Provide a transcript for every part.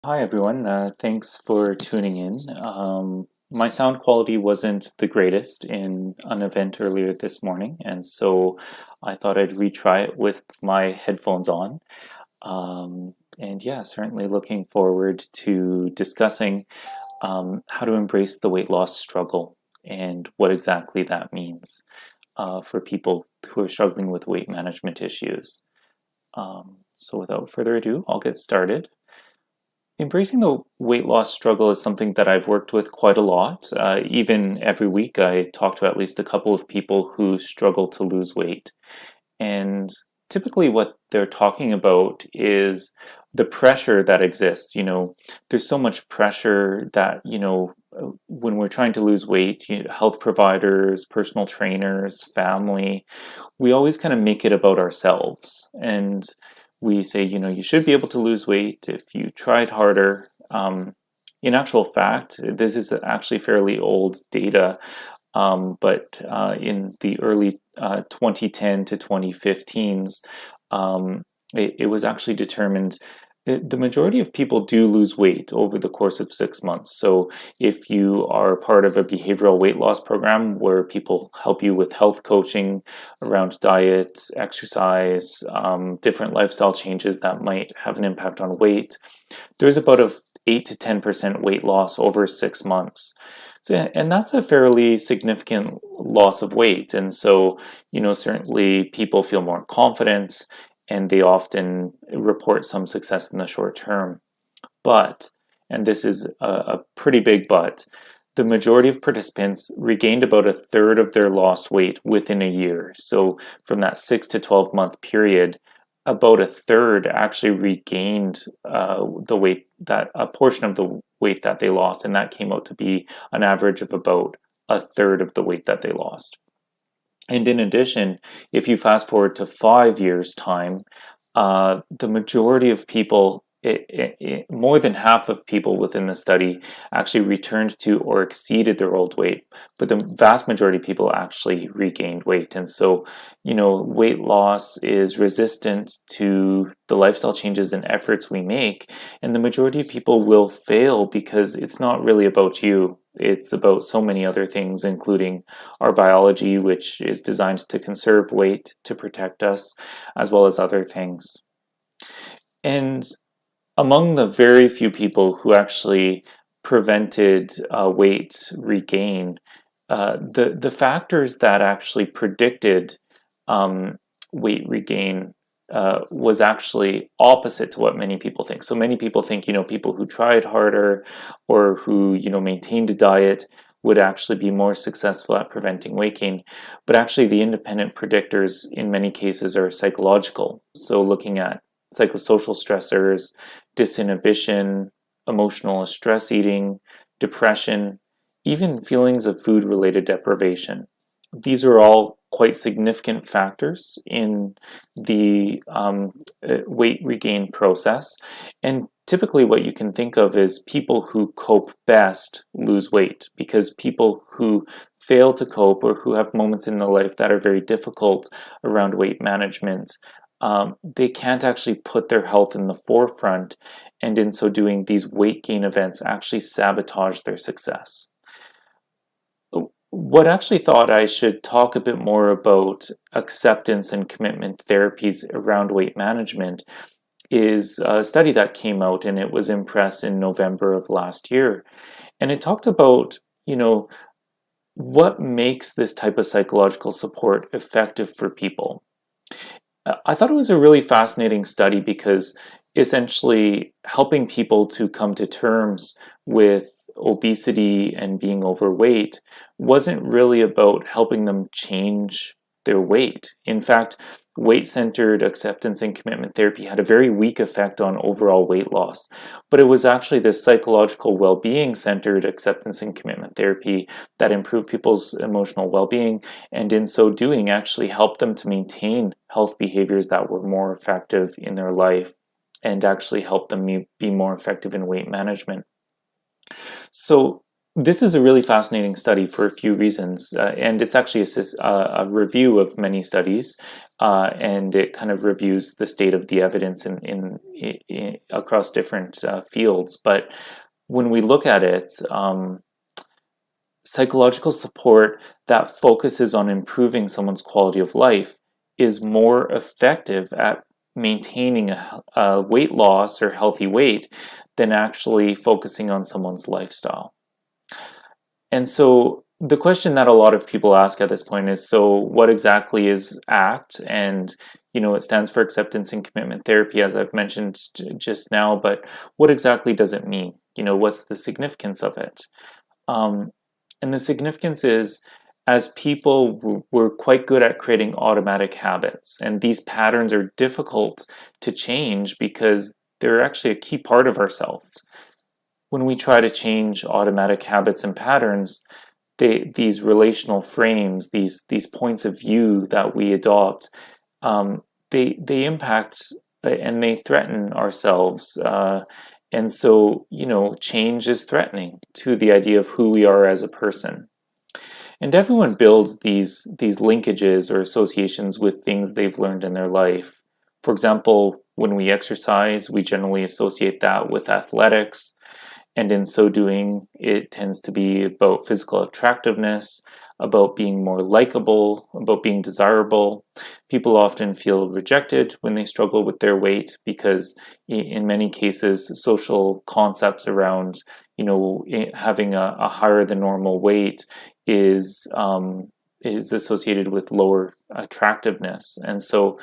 Hi everyone, thanks for tuning in. My sound quality wasn't the greatest in an event earlier this morning, and so I thought I'd retry it with my headphones on. And yeah, certainly looking forward to discussing how to embrace the weight loss struggle and what exactly that means for people who are struggling with weight management issues. So without further ado, I'll get started. Embracing the weight loss struggle is something that I've worked with quite a lot. Even every week, I talk to at least a couple of people who struggle to lose weight. And typically, what they're talking about is the pressure that exists. There's so much pressure that, when we're trying to lose weight, health providers, personal trainers, family, we always kind of make it about ourselves. And we say, you should be able to lose weight if you tried harder. In actual fact, this is actually fairly old data, but in the early 2010 to 2015s, it was actually determined the majority of people do lose weight over the course of 6 months. So if you are part of a behavioral weight loss program where people help you with health coaching around diet, exercise, different lifestyle changes that might have an impact on weight, there's about a 8 to 10% weight loss over 6 months. So, and that's a fairly significant loss of weight. And so, certainly people feel more confident and they often report some success in the short term. But, and this is a pretty big but, the majority of participants regained about a third of their lost weight within a year. So from that 6 to 12 month period, about a third actually regained the weight, that a portion of the weight that they lost, and that came out to be an average of about a third of the weight that they lost. And in addition, if you fast forward to 5 years' time, the majority of people, more than half of people within the study actually returned to or exceeded their old weight, but the vast majority of people actually regained weight. And so, weight loss is resistant to the lifestyle changes and efforts we make, and the majority of people will fail because it's not really about you. It's about so many other things, including our biology, which is designed to conserve weight, to protect us, as well as other things. And among the very few people who actually prevented weight regain, the factors that actually predicted weight regain was actually opposite to what many people think. So many people think, people who tried harder or who, maintained a diet would actually be more successful at preventing weight gain. But actually, the independent predictors in many cases are psychological. So looking at psychosocial stressors, disinhibition, emotional stress eating, depression, even feelings of food-related deprivation. These are all quite significant factors in the weight regain process. And typically what you can think of is people who cope best lose weight, because people who fail to cope or who have moments in their life that are very difficult around weight management, they can't actually put their health in the forefront, and in so doing, these weight gain events actually sabotage their success. What I actually thought I should talk a bit more about acceptance and commitment therapies around weight management is a study that came out, and it was in press in November of last year. And it talked about, what makes this type of psychological support effective for people. I thought it was a really fascinating study because essentially helping people to come to terms with obesity and being overweight wasn't really about helping them change their weight. In fact, weight-centered acceptance and commitment therapy had a very weak effect on overall weight loss. But it was actually this psychological well-being centered acceptance and commitment therapy that improved people's emotional well-being, and in so doing actually helped them to maintain health behaviors that were more effective in their life and actually help them be more effective in weight management. So This is a really fascinating study for a few reasons, and it's actually a review of many studies, and it kind of reviews the state of the evidence across different fields. But when we look at it, psychological support that focuses on improving someone's quality of life is more effective at maintaining a weight loss or healthy weight than actually focusing on someone's lifestyle. And so the question that a lot of people ask at this point is, so what exactly is ACT? And, it stands for acceptance and commitment therapy, as I've mentioned just now, but what exactly does it mean? What's the significance of it? Um, and the significance is, as people, we're quite good at creating automatic habits, and these patterns are difficult to change because they're actually a key part of ourselves. When we try to change automatic habits and patterns, these relational frames, these points of view that we adopt, they impact and they threaten ourselves. And so, change is threatening to the idea of who we are as a person. And everyone builds these linkages or associations with things they've learned in their life. For example, when we exercise, we generally associate that with athletics. And in so doing, it tends to be about physical attractiveness, about being more likable, about being desirable. People often feel rejected when they struggle with their weight because, in many cases, social concepts around, having a higher than normal weight is associated with lower attractiveness, and so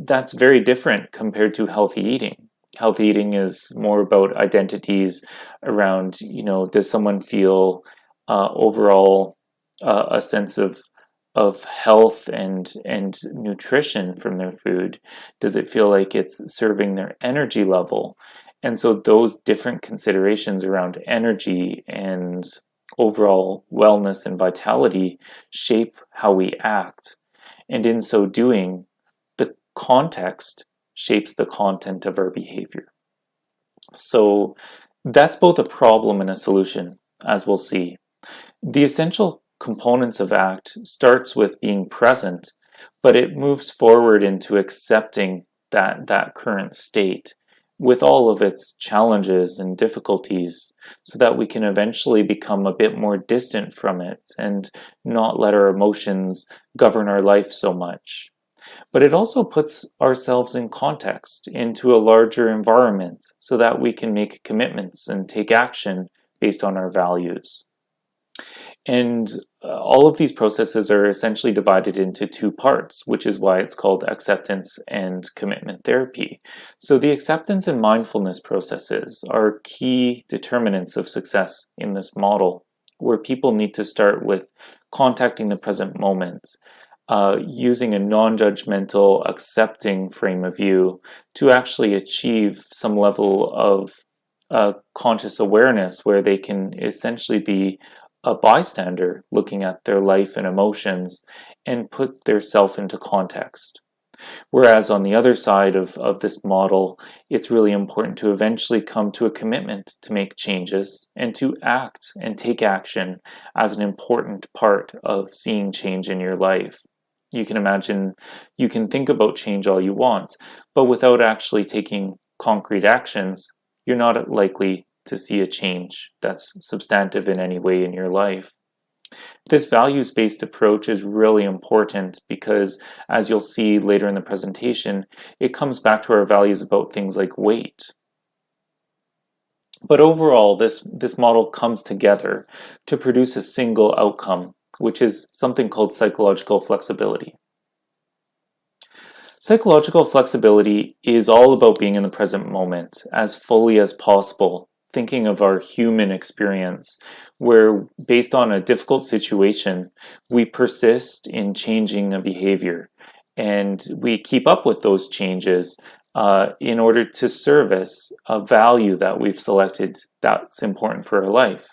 that's very different compared to healthy eating. Healthy eating is more about identities around, does someone feel overall a sense of health and nutrition from their food? Does it feel like it's serving their energy level? And so those different considerations around energy and overall wellness and vitality shape how we act. And in so doing, the context shapes the content of our behavior. So that's both a problem and a solution, as we'll see. The essential components of ACT starts with being present, but it moves forward into accepting that current state with all of its challenges and difficulties, so that we can eventually become a bit more distant from it and not let our emotions govern our life so much. But it also puts ourselves in context, into a larger environment, so that we can make commitments and take action based on our values. And all of these processes are essentially divided into two parts, which is why it's called acceptance and commitment therapy. So the acceptance and mindfulness processes are key determinants of success in this model, where people need to start with contacting the present moment, using a non-judgmental, accepting frame of view to actually achieve some level of conscious awareness, where they can essentially be a bystander looking at their life and emotions and put their self into context. Whereas on the other side of this model, it's really important to eventually come to a commitment to make changes and to act and take action as an important part of seeing change in your life. You can imagine, you can think about change all you want, but without actually taking concrete actions, you're not likely to see a change that's substantive in any way in your life. This values-based approach is really important because, as you'll see later in the presentation, it comes back to our values about things like weight. But overall, this model comes together to produce a single outcome, which is something called psychological flexibility. Psychological flexibility is all about being in the present moment as fully as possible, thinking of our human experience, where based on a difficult situation, we persist in changing a behavior, and we keep up with those changes in order to service a value that we've selected that's important for our life.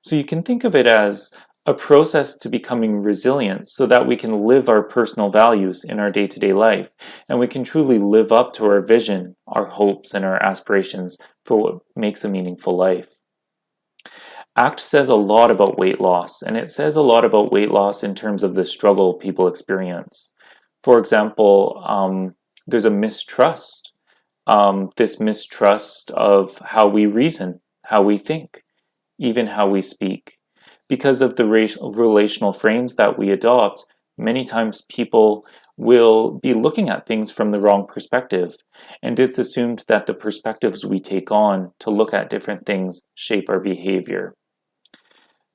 So you can think of it as a process to becoming resilient, so that we can live our personal values in our day-to-day life, and we can truly live up to our vision, our hopes, and our aspirations for what makes a meaningful life. ACT says a lot about weight loss, and it says a lot about weight loss in terms of the struggle people experience. For example, there's a mistrust, this mistrust of how we reason, how we think, even how we speak. Because of the relational frames that we adopt, many times people will be looking at things from the wrong perspective, and it's assumed that the perspectives we take on to look at different things shape our behavior.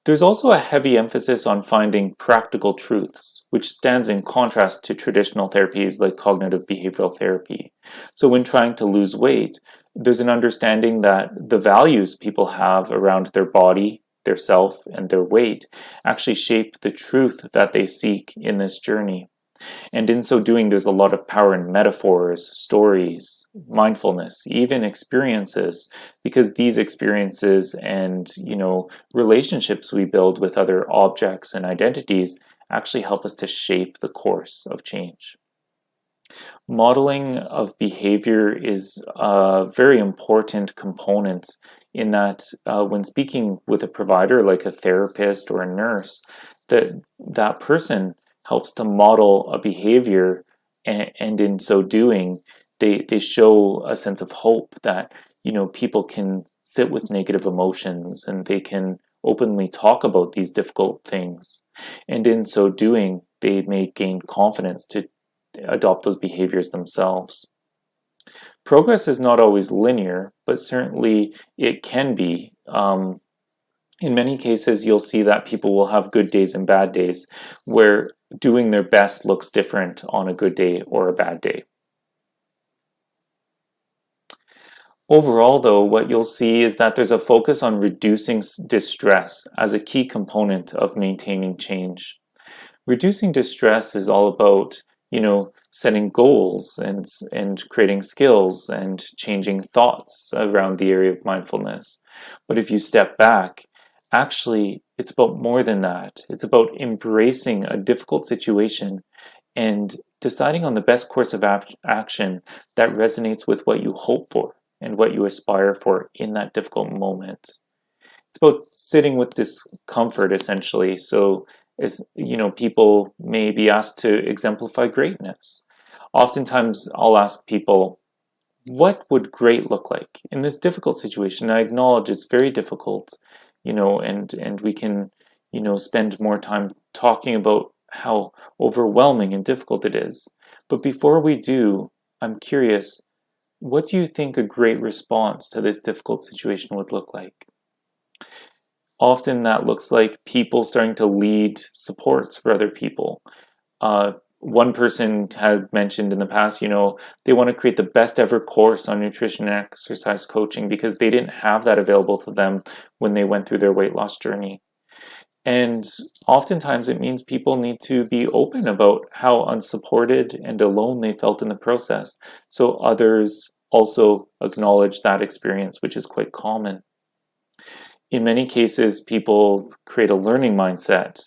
There's also a heavy emphasis on finding practical truths, which stands in contrast to traditional therapies like cognitive behavioral therapy. So when trying to lose weight, there's an understanding that the values people have around their body, their self, and their weight actually shape the truth that they seek in this journey. And in so doing, there's a lot of power in metaphors, stories, mindfulness, even experiences, because these experiences and, relationships we build with other objects and identities actually help us to shape the course of change. Modeling of behavior is a very important component in that when speaking with a provider like a therapist or a nurse, that person helps to model a behavior, and in so doing, they show a sense of hope that people can sit with negative emotions and they can openly talk about these difficult things, and in so doing, they may gain confidence to adopt those behaviors themselves. Progress is not always linear, but certainly it can be. In many cases, you'll see that people will have good days and bad days, where doing their best looks different on a good day or a bad day. Overall, though, what you'll see is that there's a focus on reducing distress as a key component of maintaining change. Reducing distress is all about, setting goals and creating skills and changing thoughts around the area of mindfulness. But if you step back, actually, it's about more than that. It's about embracing a difficult situation and deciding on the best course of action that resonates with what you hope for and what you aspire for in that difficult moment. It's about sitting with discomfort, essentially. So, as people may be asked to exemplify greatness. Oftentimes, I'll ask people, what would great look like in this difficult situation? I acknowledge it's very difficult, and we can, spend more time talking about how overwhelming and difficult it is. But before we do, I'm curious, what do you think a great response to this difficult situation would look like? Often that looks like people starting to lead supports for other people. One person had mentioned in the past, they want to create the best ever course on nutrition and exercise coaching because they didn't have that available to them when they went through their weight loss journey. And oftentimes it means people need to be open about how unsupported and alone they felt in the process, so others also acknowledge that experience, which is quite common. In many cases, people create a learning mindset.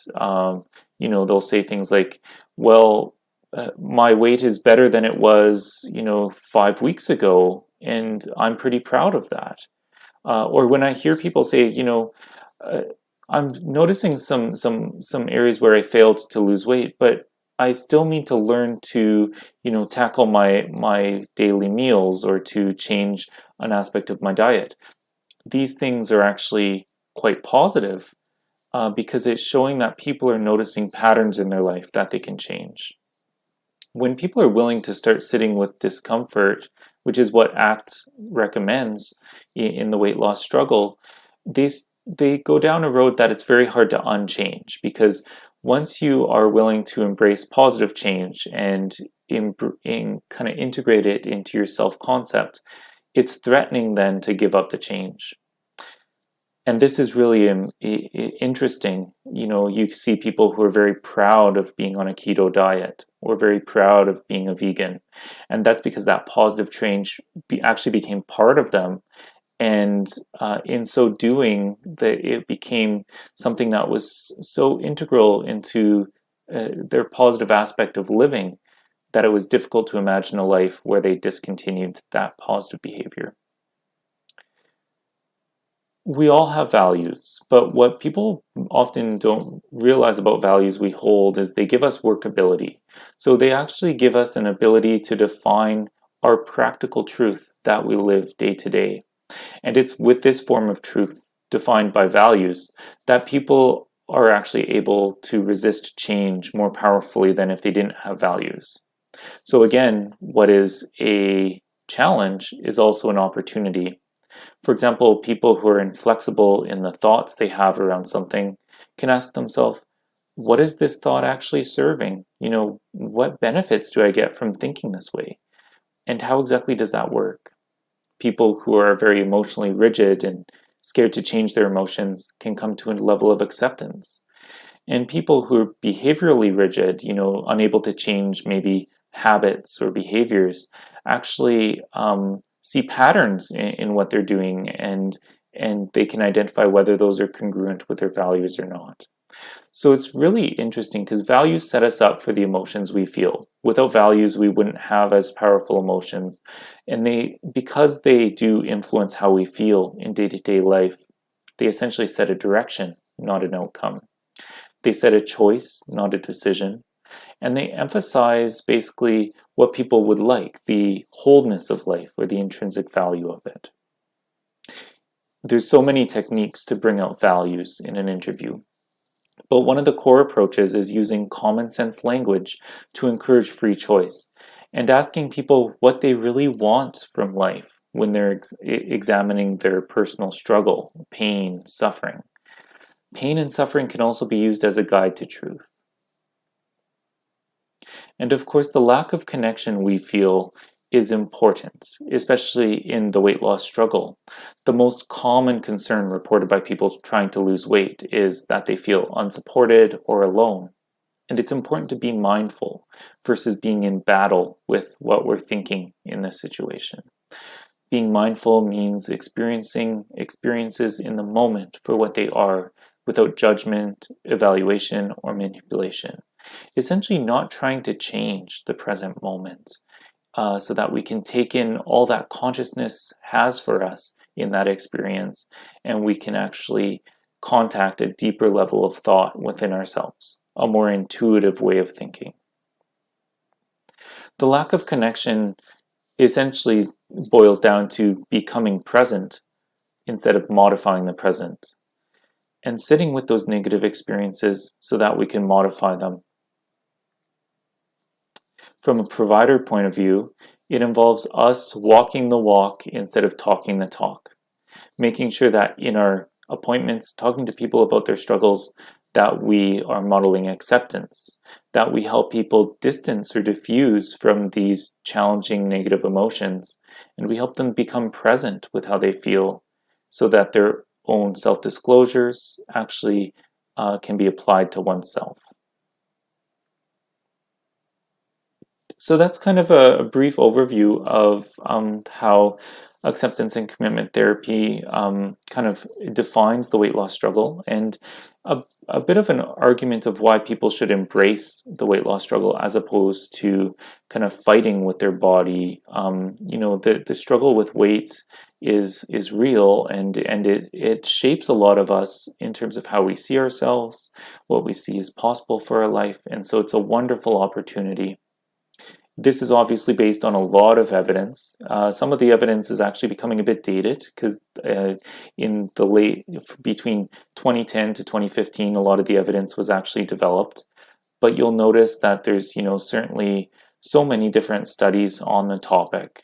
They'll say things like, well, my weight is better than it was, 5 weeks ago, and I'm pretty proud of that. Or when I hear people say, I'm noticing some areas where I failed to lose weight, but I still need to learn to, tackle my daily meals or to change an aspect of my diet. These things are actually quite positive because it's showing that people are noticing patterns in their life that they can change. When people are willing to start sitting with discomfort, which is what ACT recommends in the weight loss struggle, they go down a road that it's very hard to unchange, because once you are willing to embrace positive change and kind of integrate it into your self-concept, it's threatening then to give up the change. And this is really interesting. You see people who are very proud of being on a keto diet or very proud of being a vegan. And that's because that positive change actually became part of them. And in so doing, it became something that was so integral into their positive aspect of living that it was difficult to imagine a life where they discontinued that positive behavior. We all have values, but what people often don't realize about values we hold is they give us workability. So they actually give us an ability to define our practical truth that we live day to day. And it's with this form of truth defined by values that people are actually able to resist change more powerfully than if they didn't have values. So again, what is a challenge is also an opportunity. For example, people who are inflexible in the thoughts they have around something can ask themselves, what is this thought actually serving? What benefits do I get from thinking this way? And how exactly does that work? People who are very emotionally rigid and scared to change their emotions can come to a level of acceptance. And people who are behaviorally rigid, unable to change maybe habits or behaviors, actually see patterns in what they're doing, and they can identify whether those are congruent with their values or not. So it's really interesting because values set us up for the emotions we feel. Without values, we wouldn't have as powerful emotions. And because they do influence how we feel in day-to-day life, they essentially set a direction, not an outcome. They set a choice, not a decision. And they emphasize basically what people would like, the wholeness of life or the intrinsic value of it. There's so many techniques to bring out values in an interview. But one of the core approaches is using common sense language to encourage free choice and asking people what they really want from life when they're examining their personal struggle, pain, suffering. Pain and suffering can also be used as a guide to truth. And of course, the lack of connection we feel is important, especially in the weight loss struggle. The most common concern reported by people trying to lose weight is that they feel unsupported or alone. And it's important to be mindful versus being in battle with what we're thinking in this situation. Being mindful means experiencing experiences in the moment for what they are without judgment, evaluation, or manipulation. Essentially not trying to change the present moment so that we can take in all that consciousness has for us in that experience, and we can actually contact a deeper level of thought within ourselves, a more intuitive way of thinking. The lack of connection essentially boils down to becoming present instead of modifying the present, and sitting with those negative experiences so that we can modify them. From a provider point of view, it involves us walking the walk instead of talking the talk, making sure that in our appointments, talking to people about their struggles, that we are modeling acceptance, that we help people distance or diffuse from these challenging negative emotions, and we help them become present with how they feel so that their own self-disclosures actually can be applied to oneself. So that's kind of a brief overview of how acceptance and commitment therapy kind of defines the weight loss struggle, and a bit of an argument of why people should embrace the weight loss struggle as opposed to kind of fighting with their body. The struggle with weight is real, and it shapes a lot of us in terms of how we see ourselves, what we see as possible for our life, and so it's a wonderful opportunity. This is obviously based on a lot of evidence. Some of the evidence is actually becoming a bit dated because between 2010 to 2015, a lot of the evidence was actually developed. But you'll notice that there's, certainly so many different studies on the topic.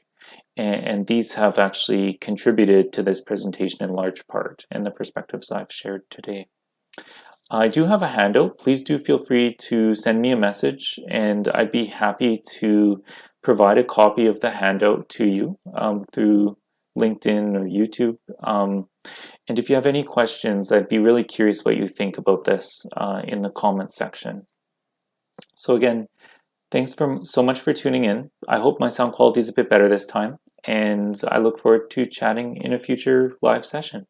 And these have actually contributed to this presentation in large part and the perspectives I've shared today. I do have a handout. Please do feel free to send me a message, and I'd be happy to provide a copy of the handout to you through LinkedIn or YouTube. And if you have any questions, I'd be really curious what you think about this in the comments section. So again, thanks so much for tuning in. I hope my sound quality is a bit better this time, and I look forward to chatting in a future live session.